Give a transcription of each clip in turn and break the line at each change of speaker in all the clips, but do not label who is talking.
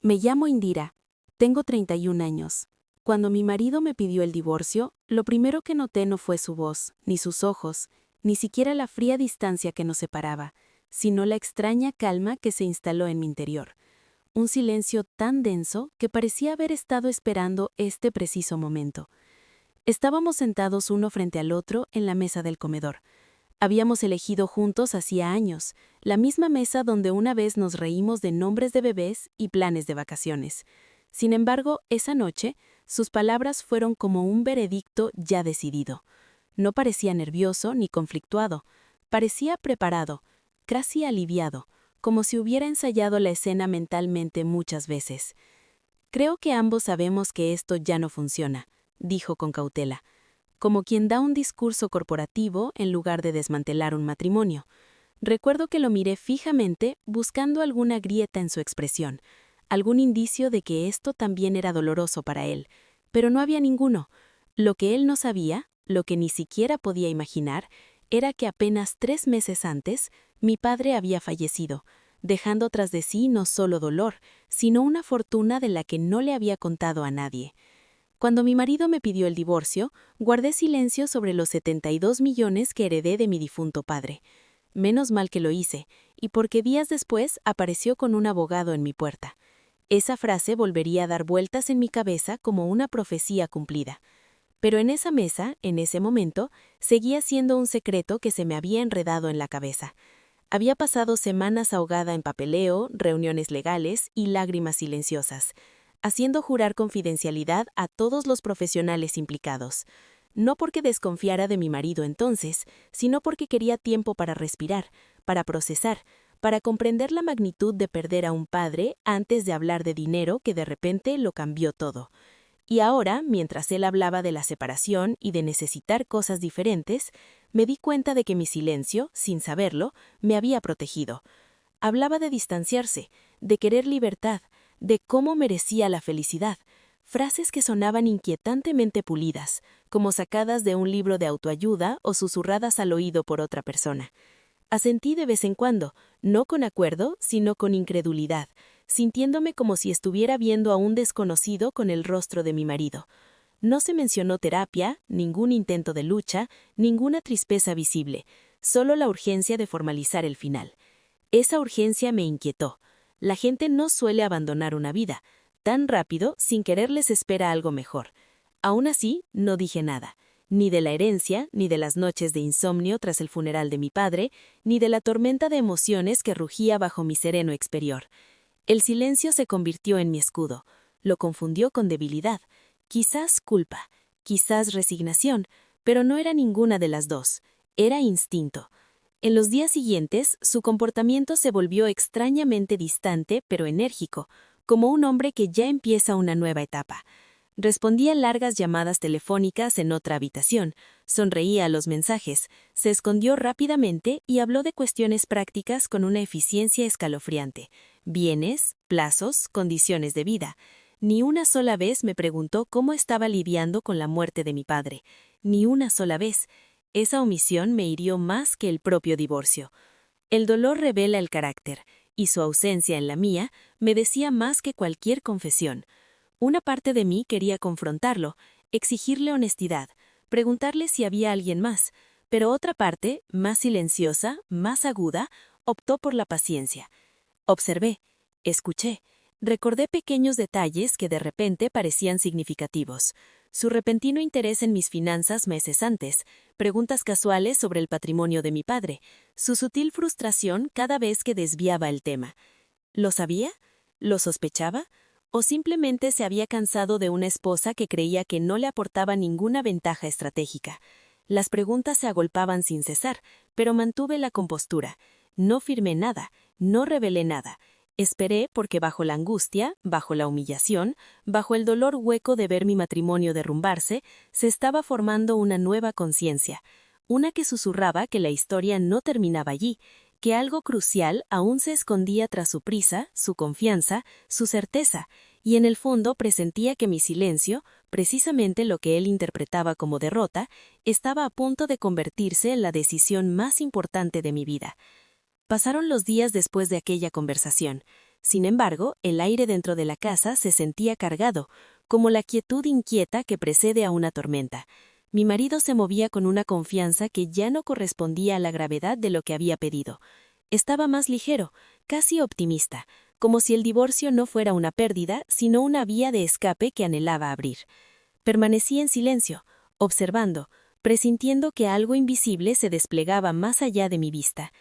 Me llamo Indira. Tengo 31 años. Cuando mi marido me pidió el divorcio, lo primero que noté no fue su voz, ni sus ojos, ni siquiera la fría distancia que nos separaba, sino la extraña calma que se instaló en mi interior. Un silencio tan denso que parecía haber estado esperando este preciso momento. Estábamos sentados uno frente al otro en la mesa del comedor. Habíamos elegido juntos hacía años, la misma mesa donde una vez nos reímos de nombres de bebés y planes de vacaciones. Sin embargo, esa noche, sus palabras fueron como un veredicto ya decidido. No parecía nervioso ni conflictuado, parecía preparado, casi aliviado, como si hubiera ensayado la escena mentalmente muchas veces. Creo que ambos sabemos que esto ya no funciona, dijo con cautela, como quien da un discurso corporativo en lugar de desmantelar un matrimonio. Recuerdo que lo miré fijamente, buscando alguna grieta en su expresión, algún indicio de que esto también era doloroso para él, pero no había ninguno. Lo que él no sabía, lo que ni siquiera podía imaginar, era que apenas 3 meses antes, mi padre había fallecido, dejando tras de sí no solo dolor, sino una fortuna de la que no le había contado a nadie. Cuando mi marido me pidió el divorcio, guardé silencio sobre los 72 millones que heredé de mi difunto padre. Menos mal que lo hice, y porque días después apareció con un abogado en mi puerta. Esa frase volvería a dar vueltas en mi cabeza como una profecía cumplida. Pero en esa mesa, en ese momento, seguía siendo un secreto que se me había enredado en la cabeza. Había pasado semanas ahogada en papeleo, reuniones legales y lágrimas silenciosas, haciendo jurar confidencialidad a todos los profesionales implicados. No porque desconfiara de mi marido entonces, sino porque quería tiempo para respirar, para procesar, para comprender la magnitud de perder a un padre antes de hablar de dinero que de repente lo cambió todo. Y ahora, mientras él hablaba de la separación y de necesitar cosas diferentes, me di cuenta de que mi silencio, sin saberlo, me había protegido. Hablaba de distanciarse, de querer libertad, de cómo merecía la felicidad, frases que sonaban inquietantemente pulidas, como sacadas de un libro de autoayuda o susurradas al oído por otra persona. Asentí de vez en cuando, no con acuerdo, sino con incredulidad, sintiéndome como si estuviera viendo a un desconocido con el rostro de mi marido. No se mencionó terapia, ningún intento de lucha, ninguna trispeza visible, solo la urgencia de formalizar el final. Esa urgencia me inquietó. La gente no suele abandonar una vida. Tan rápido, sin querer les espera algo mejor. Aún así, no dije nada. Ni de la herencia, ni de las noches de insomnio tras el funeral de mi padre, ni de la tormenta de emociones que rugía bajo mi sereno exterior. El silencio se convirtió en mi escudo. Lo confundió con debilidad. Quizás culpa, quizás resignación, pero no era ninguna de las dos. Era instinto. En los días siguientes, su comportamiento se volvió extrañamente distante, pero enérgico, como un hombre que ya empieza una nueva etapa. Respondía largas llamadas telefónicas en otra habitación, sonreía a los mensajes, se escondió rápidamente y habló de cuestiones prácticas con una eficiencia escalofriante. Bienes, plazos, condiciones de vida. Ni una sola vez me preguntó cómo estaba lidiando con la muerte de mi padre. Ni una sola vez. Esa omisión me hirió más que el propio divorcio. El dolor revela el carácter, y su ausencia en la mía me decía más que cualquier confesión. Una parte de mí quería confrontarlo, exigirle honestidad, preguntarle si había alguien más, pero otra parte, más silenciosa, más aguda, optó por la paciencia. Observé, escuché, recordé pequeños detalles que de repente parecían significativos. Su repentino interés en mis finanzas meses antes, preguntas casuales sobre el patrimonio de mi padre, su sutil frustración cada vez que desviaba el tema. ¿Lo sabía? ¿Lo sospechaba? ¿O simplemente se había cansado de una esposa que creía que no le aportaba ninguna ventaja estratégica? Las preguntas se agolpaban sin cesar, pero mantuve la compostura. No firmé nada, no revelé nada. Esperé porque bajo la angustia, bajo la humillación, bajo el dolor hueco de ver mi matrimonio derrumbarse, se estaba formando una nueva conciencia, una que susurraba que la historia no terminaba allí, que algo crucial aún se escondía tras su prisa, su confianza, su certeza, y en el fondo presentía que mi silencio, precisamente lo que él interpretaba como derrota, estaba a punto de convertirse en la decisión más importante de mi vida. Pasaron los días después de aquella conversación. Sin embargo, el aire dentro de la casa se sentía cargado, como la quietud inquieta que precede a una tormenta. Mi marido se movía con una confianza que ya no correspondía a la gravedad de lo que había pedido. Estaba más ligero, casi optimista, como si el divorcio no fuera una pérdida, sino una vía de escape que anhelaba abrir. Permanecí en silencio, observando, presintiendo que algo invisible se desplegaba más allá de mi vista.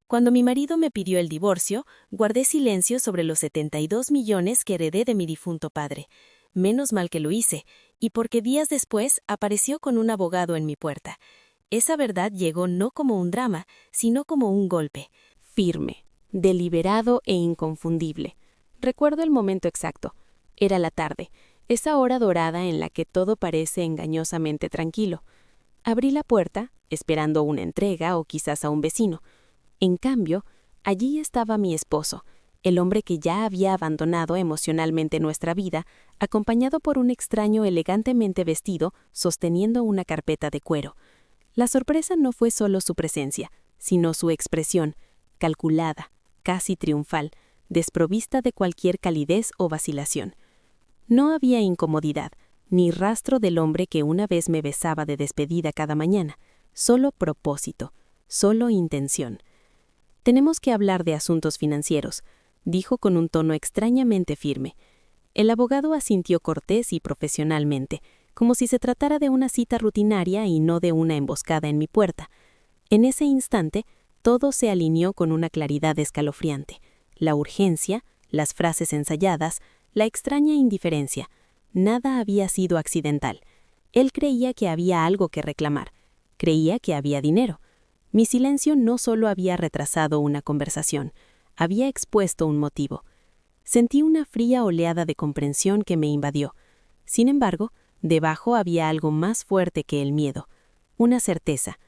Cuando mi marido me pidió el divorcio, guardé silencio sobre los 72 millones que heredé de mi difunto padre. Menos mal que lo hice, y porque días después apareció con un abogado en mi puerta. Esa verdad llegó no como un drama, sino como un golpe. Firme, deliberado e inconfundible. Recuerdo el momento exacto. Era la tarde, esa hora dorada en la que todo parece engañosamente tranquilo. Abrí la puerta, esperando una entrega o quizás a un vecino. En cambio, allí estaba mi esposo, el hombre que ya había abandonado emocionalmente nuestra vida, acompañado por un extraño elegantemente vestido, sosteniendo una carpeta de cuero. La sorpresa no fue solo su presencia, sino su expresión, calculada, casi triunfal, desprovista de cualquier calidez o vacilación. No había incomodidad, ni rastro del hombre que una vez me besaba de despedida cada mañana, solo propósito, solo intención. «Tenemos que hablar de asuntos financieros», dijo con un tono extrañamente firme. El abogado asintió cortés y profesionalmente, como si se tratara de una cita rutinaria y no de una emboscada en mi puerta. En ese instante, todo se alineó con una claridad escalofriante. La urgencia, las frases ensayadas, la extraña indiferencia. Nada había sido accidental. Él creía que había algo que reclamar. Creía que había dinero. Mi silencio no solo había retrasado una conversación, había expuesto un motivo. Sentí una fría oleada de comprensión que me invadió. Sin embargo, debajo había algo más fuerte que el miedo, una certeza.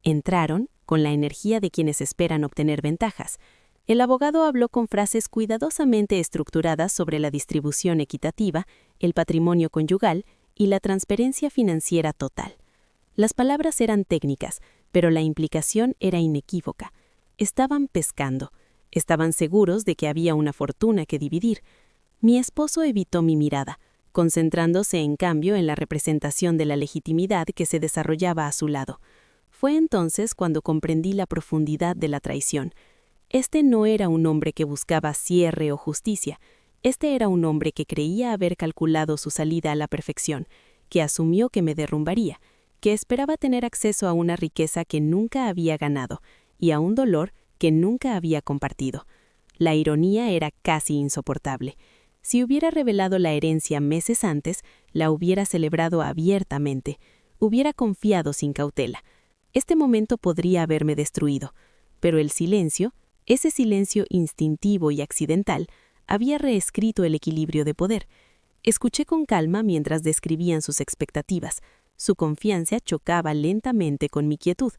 Entraron, con la energía de quienes esperan obtener ventajas. El abogado habló con frases cuidadosamente estructuradas sobre la distribución equitativa, el patrimonio conyugal y la transparencia financiera total. Las palabras eran técnicas, pero la implicación era inequívoca. Estaban pescando. Estaban seguros de que había una fortuna que dividir. Mi esposo evitó mi mirada, concentrándose en cambio en la representación de la legitimidad que se desarrollaba a su lado. Fue entonces cuando comprendí la profundidad de la traición. Este no era un hombre que buscaba cierre o justicia. Este era un hombre que creía haber calculado su salida a la perfección, que asumió que me derrumbaría, que esperaba tener acceso a una riqueza que nunca había ganado y a un dolor que nunca había compartido. La ironía era casi insoportable. Si hubiera revelado la herencia meses antes, la hubiera celebrado abiertamente, hubiera confiado sin cautela. Este momento podría haberme destruido, pero el silencio, ese silencio instintivo y accidental, había reescrito el equilibrio de poder. Escuché con calma mientras describían sus expectativas. Su confianza chocaba lentamente con mi quietud.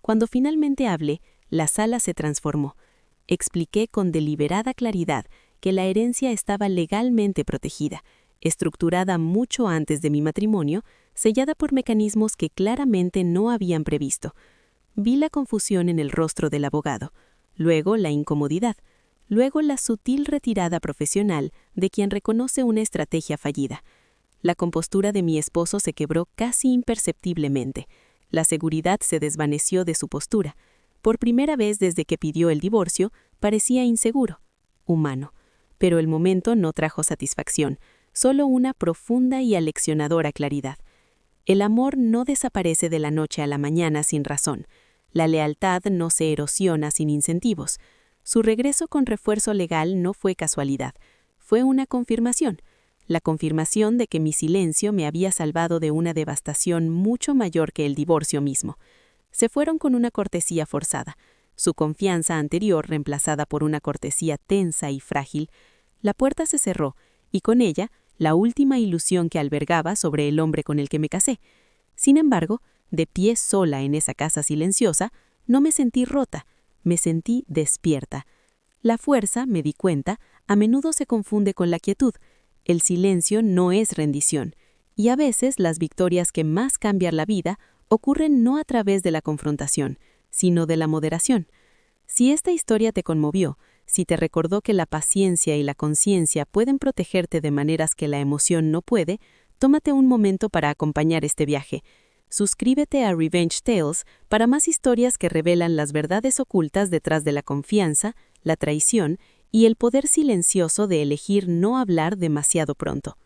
Cuando finalmente hablé, la sala se transformó. Expliqué con deliberada claridad que la herencia estaba legalmente protegida, estructurada mucho antes de mi matrimonio, sellada por mecanismos que claramente no habían previsto. Vi la confusión en el rostro del abogado, luego la incomodidad, luego la sutil retirada profesional de quien reconoce una estrategia fallida. La compostura de mi esposo se quebró casi imperceptiblemente. La seguridad se desvaneció de su postura. Por primera vez desde que pidió el divorcio, parecía inseguro, humano. Pero el momento no trajo satisfacción, solo una profunda y aleccionadora claridad. El amor no desaparece de la noche a la mañana sin razón. La lealtad no se erosiona sin incentivos. Su regreso con refuerzo legal no fue casualidad, fue una confirmación. La confirmación de que mi silencio me había salvado de una devastación mucho mayor que el divorcio mismo. Se fueron con una cortesía forzada, su confianza anterior reemplazada por una cortesía tensa y frágil. La puerta se cerró, y con ella, la última ilusión que albergaba sobre el hombre con el que me casé. Sin embargo, de pie sola en esa casa silenciosa, no me sentí rota, me sentí despierta. La fuerza, me di cuenta, a menudo se confunde con la quietud. El silencio no es rendición, y a veces las victorias que más cambian la vida ocurren no a través de la confrontación, sino de la moderación. Si esta historia te conmovió,
Si te recordó que la paciencia y la conciencia pueden protegerte de maneras que la emoción no puede, tómate un momento para acompañar este viaje. Suscríbete a Revenge Tales para más historias que revelan las verdades ocultas detrás de la confianza, la traición y el poder silencioso de elegir no hablar demasiado pronto.